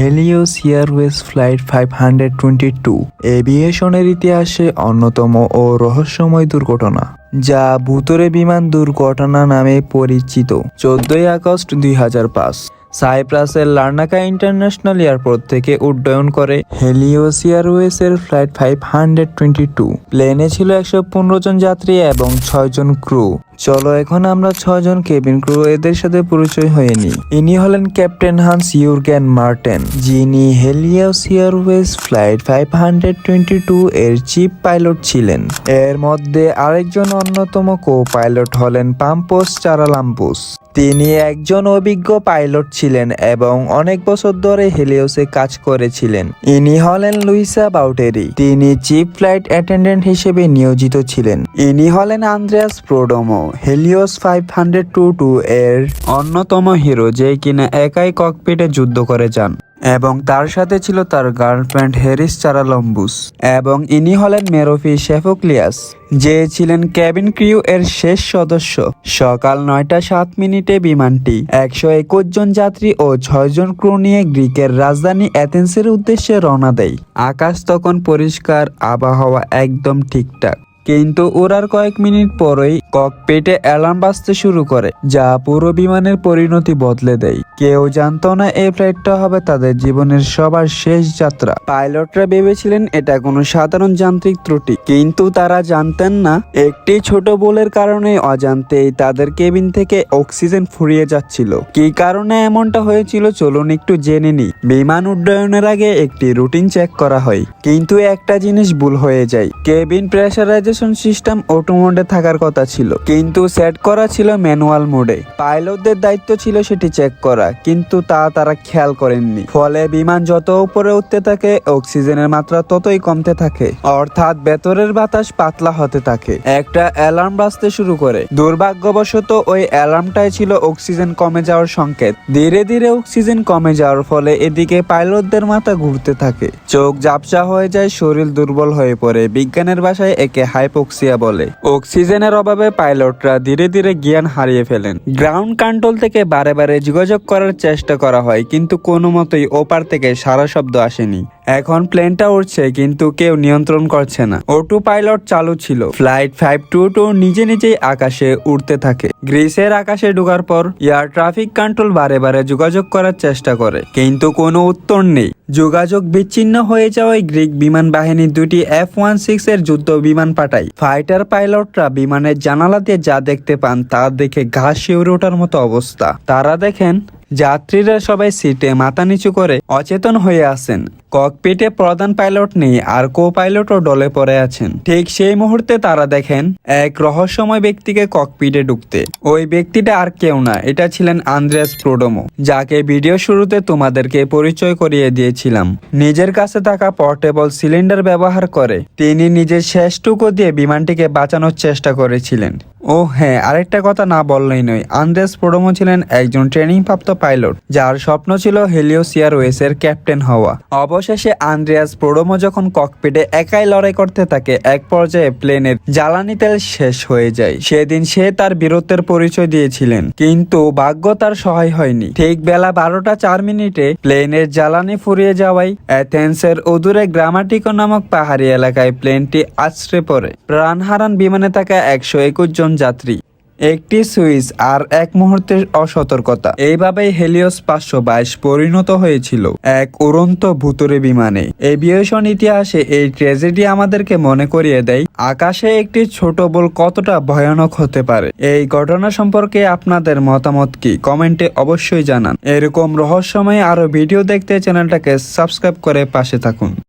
Helios Airways flight 522 এভিয়েশনের ইতিহাসে অন্যতম ও রহস্যময় দুর্ঘটনা, যা ভুতুড়ে বিমান দুর্ঘটনা নামে পরিচিত। 14 আগস্ট 2005 সাইপ্রাসের লার্নাকা ইন্টারন্যাশনাল এয়ারপোর্ট থেকে উড্ডয়ন করে হেলিওস এয়ারওয়েজের ফ্লাইট 522। প্লেনে ছিল 115 জন যাত্রী এবং 6 জন ক্রু। চলো এখন আমরা 6 জন কেবিন ক্রু এদের সাথে পরিচয় হয়ে নিই। ইনি হলেন ক্যাপ্টেন হান্স ইউরগেন মার্টেন, যিনি হেলিওস এয়ারওয়েজ ফ্লাইট 522 এর চিফ পাইলট ছিলেন। এর মধ্যে আরেকজন অন্যতম কো পাইলট হলেন পাম্পোস চারালাম্পুস। তিনি একজন অভিজ্ঞ পাইলট ছিলেন এবং অনেক বছর ধরে হেলিওসে কাজ করেছিলেন। ইনি হলেন লুইসা বাউটেরি, তিনি চিফ ফ্লাইট অ্যাটেন্ডেন্ট হিসেবে নিয়োজিত ছিলেন। ইনি হলেন আন্দ্রেয়াস প্রোডোমো, হেলিওস 522 এর অন্যতম হিরো, যে কিনা একাই ককপিটে যুদ্ধ করে যান এবং তার সাথে ছিল তার গার্লফ্রেন্ড হেরিস চারালম্বুস। এবং ইনি হলেন মেরোফি শেফোক্লিয়াস, যে ছিলেন ক্যাবিন ক্রিউ এর শেষ সদস্য। সকাল 9:07 বিমানটি 121 জন যাত্রী ও 6 জন ক্রু নিয়ে গ্রিকের রাজধানী অ্যাথেন্সের উদ্দেশ্যে রওনা দেয়। আকাশ তখন পরিষ্কার, আবহাওয়া একদম ঠিকঠাক, কিন্তু ওরার কয়েক মিনিট পরেই ককপিটে অ্যালার্ম বাজতে শুরু করে, যা পুরো বিমানের পরিণতি বদলে দেয়। কেউ জানতো না এই ফ্লাইটটা হবে তাদের জীবনের সবার শেষ যাত্রা। পাইলটরা ভেবেছিলেন এটা কোনো সাধারণ যান্ত্রিক ত্রুটি, কিন্তু তারা জানতেন না একটি ছোট ভুলের কারণে অজান্তেই তাদের কেবিন থেকে অক্সিজেন ফুরিয়ে যাচ্ছিল। কি কারণে এমনটা হয়েছিল চলুন একটু জেনে নিই। বিমান উড্ডয়নের আগে একটি রুটিন চেক করা হয়, কিন্তু একটা জিনিস ভুল হয়ে যায়। কেবিন প্রেসারাইজেশন সিস্টেম অটো মোডে থাকার কথা ছিল, কিন্তু সেট করা ছিল ম্যানুয়াল মোডে। পাইলটদের দায়িত্ব ছিল সেটি চেক করা, কিন্তু তারা খেয়াল করেননি। ফলে বিমান যত উপরে উঠতে থাকে অক্সিজেনের মাত্রা ততই কমতে থাকে, অর্থাৎ ভেতরের বাতাস পাতলা হতে থাকে। একটা অ্যালার্ম বাজতে শুরু করে। দুর্ভাগ্যবশত ওই অ্যালার্মটাই ছিল অক্সিজেন কমে যাওয়ার সংকেত। ধীরে ধীরে অক্সিজেন কমে যাওয়ার ফলে এদিকে পাইলটদের মাথা ঘুরতে থাকে, চোখ ঝাপসা হয়ে যায়, শরীর দুর্বল হয়ে পড়ে। বিজ্ঞানের ভাষায় একে হাইপোক্সিয়া বলে। অক্সিজেনের অভাবে পাইলটরা ধীরে ধীরে জ্ঞান হারিয়ে ফেলেন। গ্রাউন্ড কন্ট্রোল থেকে বারে বারে যোগাযোগ করার চেষ্টা করা হয়, কিন্তু কোনো মতেই ওপার থেকে সারা শব্দ আসেনি। এখন প্লেনটা উঠছে, কিন্তু কেউ নিয়ন্ত্রণ করছে না। অটো পাইলট চালু ছিল। ফ্লাইট 522 নিজে নিজেই আকাশে উড়তে থাকে। গ্রিসের আকাশে ঢোকার পর এয়ার ট্রাফিক কন্ট্রোল বারে বারে যোগাযোগ করার চেষ্টা করে, কিন্তু কোনো উত্তর নেই। যোগাযোগ বিচ্ছিন্ন হয়ে যাওয়ায় গ্রিক বিমান বাহিনী 2টি F-16 এর যুদ্ধ বিমান পাঠায়। ফাইটার পাইলটরা বিমানের জানালা দিয়ে যা দেখতে পান তা দেখে গা শিউরে ওঠার মতো অবস্থা। তারা দেখেন যাত্রীরা সবাই সিটে মাথা নিচু করে অচেতন হয়ে আছেন। ককপিটে প্রধান পাইলট নেই, আর কো পাইলটও ডলে পড়ে আছেন। ঠিক সেই মুহূর্তে তারা দেখেন এক রহস্যময় ব্যক্তিকে ককপিটে ঢুকতে। ওই ব্যক্তিটা আর কেউ না, এটা ছিলেন আন্দ্রেয়াস প্রোডোমো, যাকে ভিডিও শুরুতে তোমাদেরকে পরিচয় করিয়ে দিয়েছিলাম। নিজের কাছে থাকা পোর্টেবল সিলিন্ডার ব্যবহার করে তিনি নিজের শেষটুকু দিয়ে বিমানটিকে বাঁচানোর চেষ্টা করেছিলেন। ও হ্যাঁ, আরেকটা কথা না বললেই নয়, আন্দ্রেয়াস প্রোডোমো ছিলেন একজন ট্রেনিং প্রাপ্ত পাইলট, যার স্বপ্ন ছিল হেলিওস এয়ারওয়েজের ক্যাপ্টেন হওয়া। অবশেষে আন্দ্রেয়াস প্রোডোমো যখন ককপিটে একাই লড়াই করতে থাকে, এক পর্যায়ে প্লেনের জ্বালানি তেল শেষ হয়ে যায়। সেদিন সে তার বীরত্বের পরিচয় দিয়েছিলেন, কিন্তু ভাগ্য তার সহায় হয়নি। ঠিক বেলা 12:04 প্লেনের জ্বালানি ফুরিয়ে যাওয়ায় অ্যাথেন্সের অদূরে গ্রামাটিকো নামক পাহাড়ি এলাকায় প্লেনটি আছড়ে পড়ে। প্রাণ হারান বিমানে থাকা 121 জন যাত্রী। একটি সুইচ আর এক মুহূর্তের অসতর্কতা, এইভাবেই হেলিওস 522 পরিণত হয়েছিল এক উড়ন্ত ভুতুড়ে বিমানে। এভিয়েশন ইতিহাসে এই ট্র্যাজেডি আমাদেরকে মনে করিয়ে দেয় আকাশে একটি ছোট ভুল কতটা ভয়ানক হতে পারে। এই ঘটনা সম্পর্কে আপনাদের মতামত কি কমেন্টে অবশ্যই জানান। এরকম রহস্যময় আরো ভিডিও দেখতে চ্যানেলটাকে সাবস্ক্রাইব করে পাশে থাকুন।